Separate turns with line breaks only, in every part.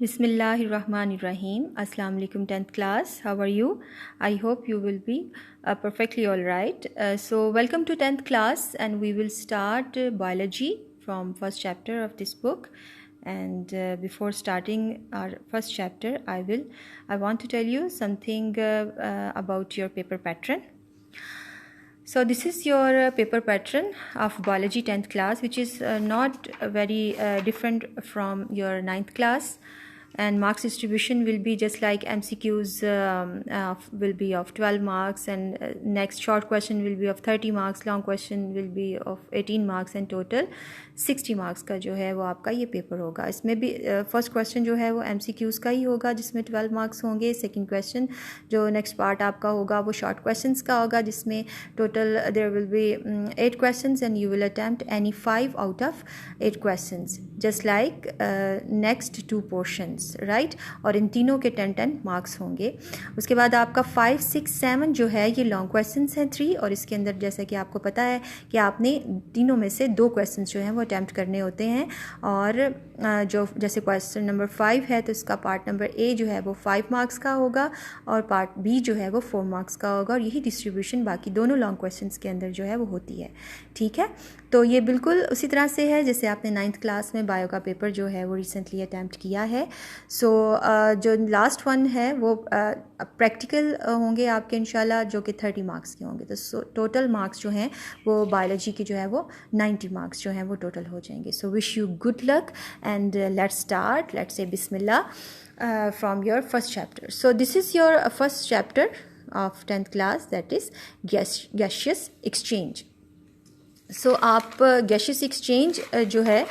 Bismillahirrahmanirrahim. Assalamu alaikum 10th class. How are you? I hope you will be perfectly all right. So welcome to 10th class, and we will start biology from first chapter of this book. And before starting our first chapter, I want to tell you something about your paper pattern. So this is your paper pattern of biology 10th class, which is not very different from your 9th class, and marks distribution will be just like MCQs will be of 12 marks, and next short question will be of 30 marks, long question will be of 18 marks, and total 60 marks का जो है वो आपका ये paper होगा. इसमें भी first question जो है वो MCQs का ही होगा जिसमें 12 मार्क्स होंगे. सेकंड क्वेश्चन जो नेक्स्ट पार्ट आपका होगा वो शॉर्ट क्वेश्चंस का होगा जिसमें total there will be 8 questions and you will attempt any 5 out of 8 questions just like next 2 portions, right. और इन तीनों के 10 मार्क्स होंगे. उसके बाद आपका 5, 6, 7 जो है ये लॉन्ग क्वेश्चंस हैं 3, और इसके अंदर जैसा कि आपको पता है कि आपने तीनों में से 2 क्वेश्चन जो हैं वो अटैम्प्ट करने होते हैं. और जो जैसे क्वेश्चन नंबर 5 है तो इसका पार्ट नंबर ए जो है वो 5 मार्क्स का होगा और पार्ट बी जो है वो 4 मार्क्स का होगा. और यही डिस्ट्रीब्यूशन बाकी दोनों लॉन्ग क्वेश्चंस के अंदर जो है वो होती है. ठीक है, तो ये बिल्कुल उसी तरह से है जैसे आपने 9th क्लास में बायो का पेपर जो है वो रिसेंटली अटैम्प्ट किया है. सो जो लास्ट वन है वो प्रैक्टिकल होंगे आपके इंशाल्लाह, जो कि 30 मार्क्स के होंगे. तो टोटल मार्क्स जो हैं वो बायोलॉजी की जो है वो 90 मार्क्स जो हैं वो टोटल हो जाएंगे. So wish you good luck and let's start. Let's say बिस्मिल्लाह from your first chapter. So this is your first chapter of 10th class, that is gaseous exchange. सो आप गैसियस एक्सचेंज जो है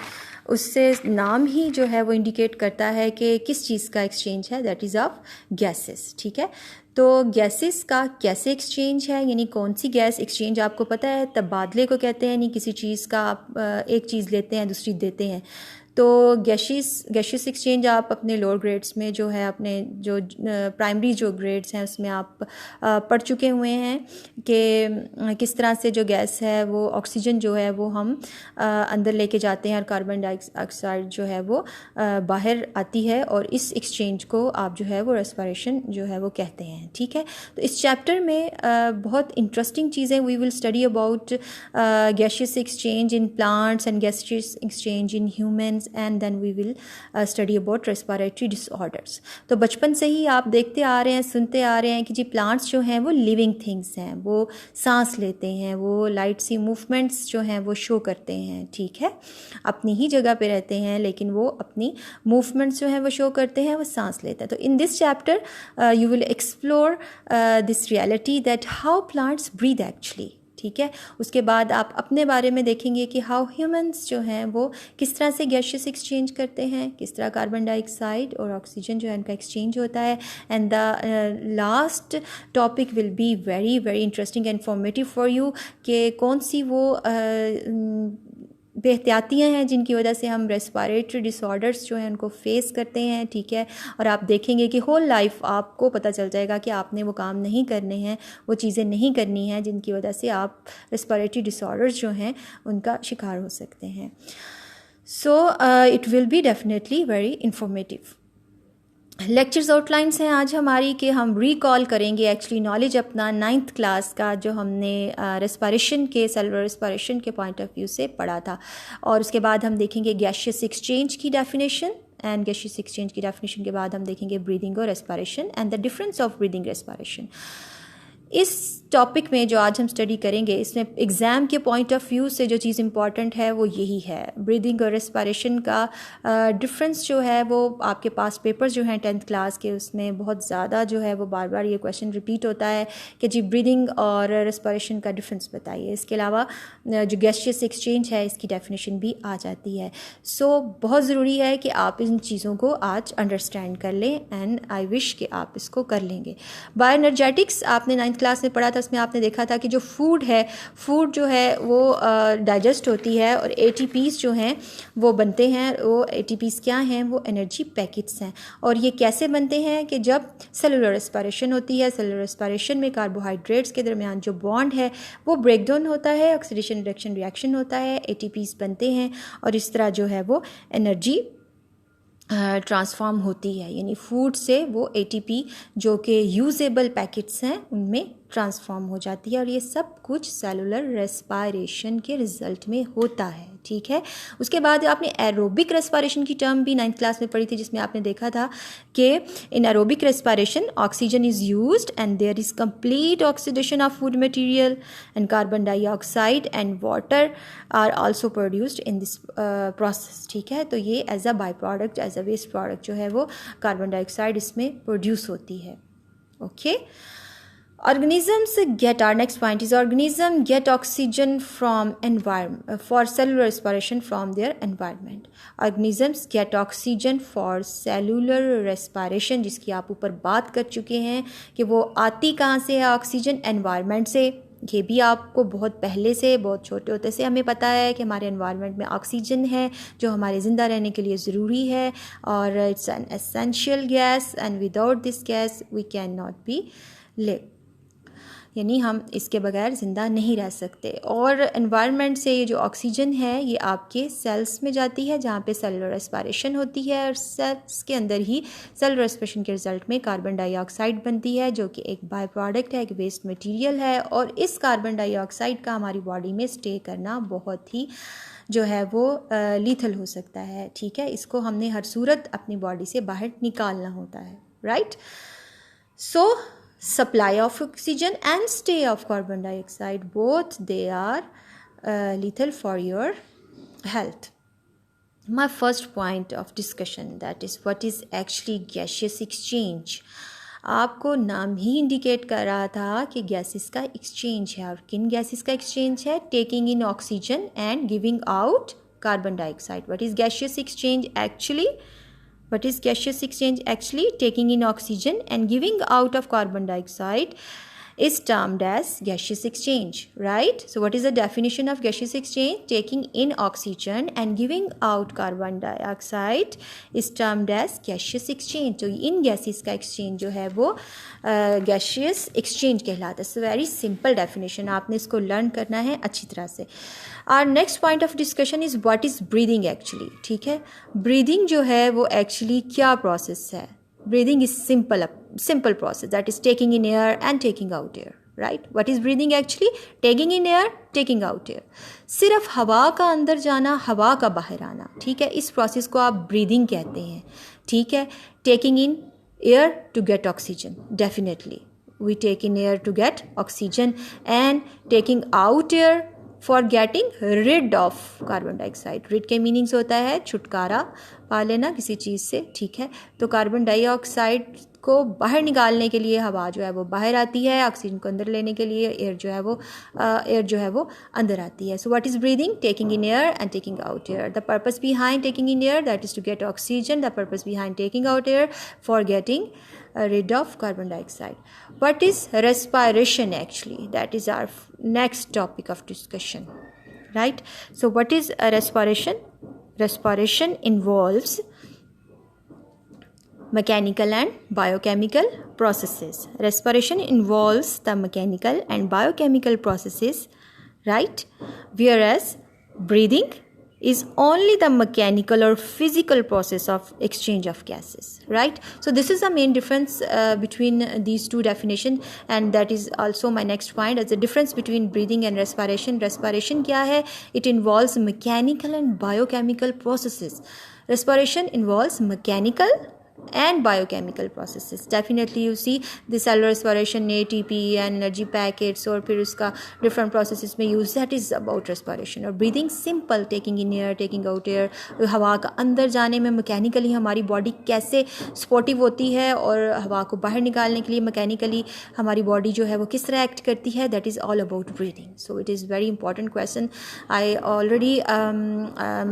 उससे नाम ही जो है वो इंडिकेट करता है कि किस चीज़ का एक्सचेंज है, दैट इज़ ऑफ गैसेस. ठीक है, तो गैसेस का कैसे एक्सचेंज है, यानी कौन सी गैस एक्सचेंज आपको पता है तबादले को कहते हैं. यानी किसी चीज़ का आप एक चीज़ लेते हैं दूसरी देते हैं. तो गैसियस एक्सचेंज आप अपने लोअर ग्रेड्स में जो है अपने जो प्राइमरी जो ग्रेड्स हैं उसमें आप पढ़ चुके हुए हैं कि किस तरह से जो गैस है वो ऑक्सीजन जो है वो हम अंदर लेके जाते हैं और कार्बन डाइऑक्साइड जो है वो बाहर आती है, और इस एक्सचेंज को आप जो है वो रेस्पिरेशन जो है वो कहते हैं. ठीक है, तो इस चैप्टर में बहुत इंटरेस्टिंग चीज़ें we will study about gaseous exchange in plants and gaseous exchange in humans, and then we will study about respiratory disorders. तो बचपन से ही आप देखते आ रहे हैं, सुनते आ रहे हैं कि जी प्लांट्स जो हैं वो लिविंग थिंग्स हैं, वो सांस लेते हैं, वो लाइट सी मूवमेंट्स जो हैं वो शो करते हैं. ठीक है, अपनी ही जगह पे रहते हैं लेकिन वो अपनी मूवमेंट्स जो हैं वो शो करते हैं, वो सांस लेते हैं. तो in this chapter you will explore this reality that how plants breathe actually. ठीक है, उसके बाद आप अपने बारे में देखेंगे कि हाउ ह्यूमंस जो हैं वो किस तरह से गैसियस एक्सचेंज करते हैं, किस तरह कार्बन डाइऑक्साइड और ऑक्सीजन जो है उनका एक्सचेंज होता है. And the last topic will be very very interesting and informative for you कि कौन सी वो बेहतियातियाँ हैं जिनकी वजह से हम रेस्पिरेटरी डिसऑर्डर्स जो हैं उनको फेस करते हैं. ठीक है, और आप देखेंगे कि होल लाइफ आपको पता चल जाएगा कि आपने वो काम नहीं करने हैं, वो चीज़ें नहीं करनी हैं जिनकी वजह से आप रेस्पिरेटरी डिसऑर्डर्स जो हैं उनका शिकार हो सकते हैं. So it will be definitely very informative. Lectures outlines हैं आज हमारी कि हम रिकॉल करेंगे एक्चुअली नॉलेज अपना 9th क्लास का जो हमने रेस्पिरेशन के सेलुलर रेस्पिरेशन के पॉइंट ऑफ व्यू से पढ़ा था. और उसके बाद हम देखेंगे गैसियस एक्सचेंज की डेफिनेशन, एंड गैसियस एक्सचेंज की डेफिनेशन के बाद हम देखेंगे ब्रीदिंग और respiration and the difference of breathing respiration. इस टॉपिक में जो आज हम स्टडी करेंगे इसमें एग्ज़ाम के पॉइंट ऑफ व्यू से जो चीज़ इंपॉर्टेंट है वो यही है. ब्रीदिंग और रेस्पिरेशन का डिफरेंस जो है वो आपके पास पेपर्स जो हैं 10th क्लास के उसमें बहुत ज़्यादा जो है वो बार बार ये क्वेश्चन रिपीट होता है कि जी ब्रीदिंग और रेस्पिरेशन का डिफरेंस बताइए. इसके अलावा जो गैसियस एक्सचेंज है इसकी डेफिनेशन भी आ जाती है. सो बहुत ज़रूरी है कि आप इन चीज़ों को आज अंडरस्टैंड कर लें, एंड आई विश कि आप इसको कर लेंगे. बायो एनर्जेटिक्स आपने 9th क्लास में पढ़ा था, उसमें आपने देखा था कि जो फूड जो है वो डाइजेस्ट होती है और ATPs जो हैं वो बनते हैं. वो ATPs क्या हैं, वो एनर्जी पैकेट्स हैं. और ये कैसे बनते हैं कि जब सेलुलर रेस्पिरेशन होती है, सेलुलर रेस्पिरेशन में कार्बोहाइड्रेट्स के दरमियान जो बॉन्ड है वो ब्रेक डाउन होता है, ऑक्सीडेशन रिडक्शन रिएक्शन होता है, ATPs बनते हैं और इस तरह जो है वो एनर्जी ट्रांसफॉर्म होती है, यानी फूड से वो एटीपी जो कि यूजेबल पैकेट्स हैं उनमें ट्रांसफॉर्म हो जाती है, और ये सब कुछ सेलुलर रेस्पायरेशन के रिजल्ट में होता है, ठीक है। उसके बाद आपने एरोबिक रेस्पायरेशन की टर्म भी 9th क्लास में पढ़ी थी, जिसमें आपने देखा था कि in aerobic respiration oxygen is used and there is complete oxidation of food material and carbon dioxide and water are also produced in this process, ठीक है। तो ये as a by product, as a waste product जो है वो carbon dioxide इसमें produce होती है, okay. Organisms get, our next point is organism get oxygen from environment for cellular respiration from their environment. Organisms get oxygen for cellular respiration, जिसकी आप ऊपर बात कर चुके हैं कि वो आती कहाँ से है ऑक्सीजन, एनवायरनमेंट से। ये भी आपको बहुत पहले से, बहुत छोटे होते से हमें पता है कि हमारे एनवायरनमेंट में ऑक्सीजन है जो हमारे ज़िंदा रहने के लिए ज़रूरी है, और it's an essential gas and without this gas we can not be live, यानी हम इसके बगैर ज़िंदा नहीं रह सकते। और एनवायरनमेंट से ये जो ऑक्सीजन है ये आपके सेल्स में जाती है जहाँ पे सेलुलर रेस्पायरेशन होती है, और सेल्स के अंदर ही सेलुलर रेस्पिरेशन के रिजल्ट में कार्बन डाइऑक्साइड बनती है जो कि एक बाय प्रोडक्ट है, एक वेस्ट मटेरियल है, और इस कार्बन डाइऑक्साइड का हमारी बॉडी में स्टे करना बहुत ही जो है वो लीथल हो सकता है, ठीक है। इसको हमने हर सूरत अपनी बॉडी से बाहर निकालना होता है, right. So supply of oxygen and stay of carbon dioxide, both they are lethal for your health. My first point of discussion, that is what is actually gaseous exchange. आपको नाम ही इंडिकेट कर रहा था कि गैसेस का exchange है, और किन गैसेस का एक्सचेंज है, taking in oxygen and giving out carbon dioxide. What is gaseous exchange actually? What is gaseous exchange actually? Taking in oxygen and giving out of carbon dioxide is termed as gaseous exchange, right? So what is the definition of gaseous exchange? Taking in oxygen and giving out carbon dioxide is termed as gaseous exchange. तो इन gases का exchange जो है वो gaseous exchange कहलाता है. So very simple definition, आपने इसको learn करना है अच्छी तरह से. Our next point of discussion is what is breathing actually, ठीक है. Breathing जो है वो actually क्या process है? Breathing is simple process, that is taking in air and taking out air, right? What is breathing actually? Taking in air, taking out air. सिर्फ हवा का अंदर जाना, हवा का बाहर आना, ठीक है. इस प्रोसेस को आप breathing कहते हैं, ठीक है. Taking in air to get oxygen, definitely. We take in air to get oxygen, and taking out air for getting rid of carbon dioxide. rid के मीनिंग्स होता है छुटकारा पा लेना किसी चीज़ से, ठीक है. तो कार्बन डाइऑक्साइड को बाहर निकालने के लिए हवा जो है वो बाहर आती है, ऑक्सीजन को अंदर लेने के लिए एयर जो है वो अंदर आती है. So what is breathing? Taking in air and taking out air. The purpose behind taking in air, that is to get oxygen. The purpose behind taking out air, for getting rid of carbon dioxide. What is respiration actually? That is our next topic of discussion, right? So what is a respiration? Respiration involves mechanical and biochemical processes. Respiration involves the mechanical and biochemical processes, right? Whereas breathing is only the mechanical or physical process of exchange of gases, right? So this is the main difference between these two definitions, and that is also my next point as the difference between breathing and respiration. Respiration क्या है? It involves mechanical and biochemical processes. Respiration involves mechanical and biochemical processes. Definitely you see the cellular respiration, ATP and energy packets, और फिर उसका different processes में use, that is about respiration. और breathing simple, taking in air, taking out air. हवा का अंदर जाने में mechanically हमारी body कैसे supportive होती है, और हवा को बाहर निकालने के लिए mechanically हमारी body जो है वो किस तरह act करती है, that is all about breathing. So it is very important question. I already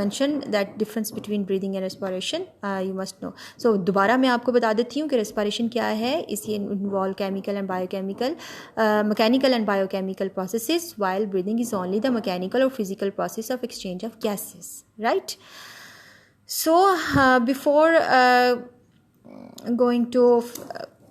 mentioned that difference between breathing and respiration. You must know. So दोबारा मैं आपको बता देती हूँ कि रेस्पिरेशन क्या है. इसलिए involve chemical and biochemical, mechanical and biochemical processes, while breathing is only the mechanical और physical process of exchange of gases, right. So before going to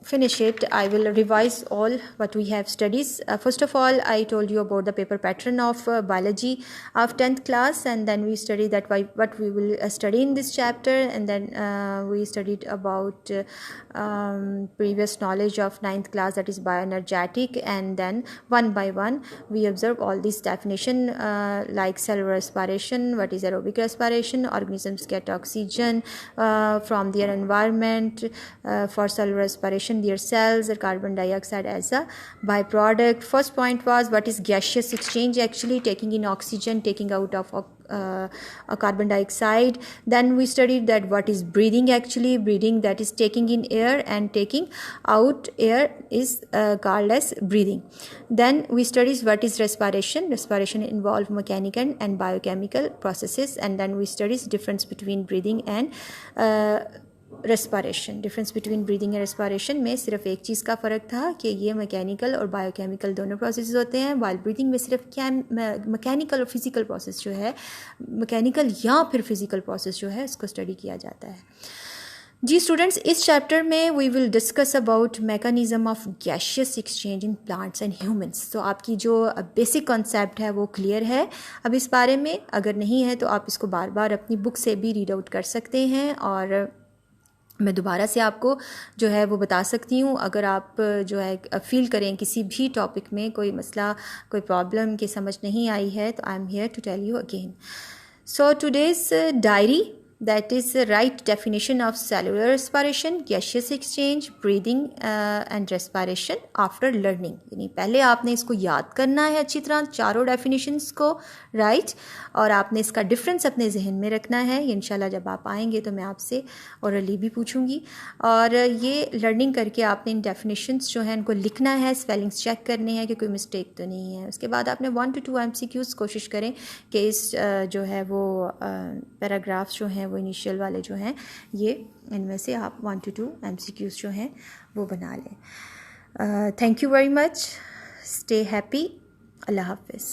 finish it, I will revise all what we have studied. First of all, I told you about the paper pattern of biology of 10th class, and then we studied that what we will study in this chapter, and then we studied about previous knowledge of 9th class, that is bioenergetic, and then one by one we observe all these definition like cellular respiration, what is aerobic respiration, organisms get oxygen from their environment, for cellular respiration their cells or carbon dioxide as a byproduct. First point was what is gaseous exchange, actually taking in oxygen, taking out of a carbon dioxide. Then we studied that what is breathing, actually breathing, that is taking in air and taking out air is called as breathing. Then we studied what is respiration. Respiration involves mechanical and biochemical processes, and then we studied difference between breathing and respiration. Difference between breathing and respiration में सिर्फ एक चीज़ का फ़र्क था कि ये mechanical और biochemical दोनों प्रोसेस होते हैं, वाइल ब्रीदिंग में सिर्फ मैकेनिकल और फिज़िकल प्रोसेस जो है, मैकेनिकल या फिर फिज़िकल प्रोसेस जो है उसको स्टडी किया जाता है. जी स्टूडेंट्स, इस चैप्टर में we will discuss about mechanism of gaseous exchange in plants and humans. तो आपकी जो बेसिक कॉन्सेप्ट है वो क्लियर है अब इस बारे में. अगर नहीं है तो आप इसको बार बार अपनी बुक से भी रीड आउट कर सकते हैं, और मैं दोबारा से आपको जो है वो बता सकती हूँ. अगर आप जो है फील करें किसी भी टॉपिक में कोई मसला, कोई प्रॉब्लम कि समझ नहीं आई है, तो I am here to tell you again. So today's diary, that is the right definition of cellular respiration, gaseous exchange, breathing and respiration after learning. यानी पहले आपने इसको याद करना है अच्छी तरह चारों definitions को, right? और आपने इसका डिफरेंस अपने जहन में रखना है. इंशाल्लाह जब आप आएंगे तो मैं आपसे orally भी पूछूंगी, और ये लर्निंग करके आपने इन definitions जो हैं उनको लिखना है, स्पेलिंग्स चेक करने हैं कि कोई मिस्टेक तो नहीं है. उसके बाद आपने 1 to 2 MCQs कोशिश करें कि इस जो है वो पैराग्राफ्स जो हैं वो इनिशियल वाले जो हैं ये इनमें से आप 1 to 2 MCQs जो हैं वो बना लें. Thank you very much. Stay happy. अल्लाह हाफिज़.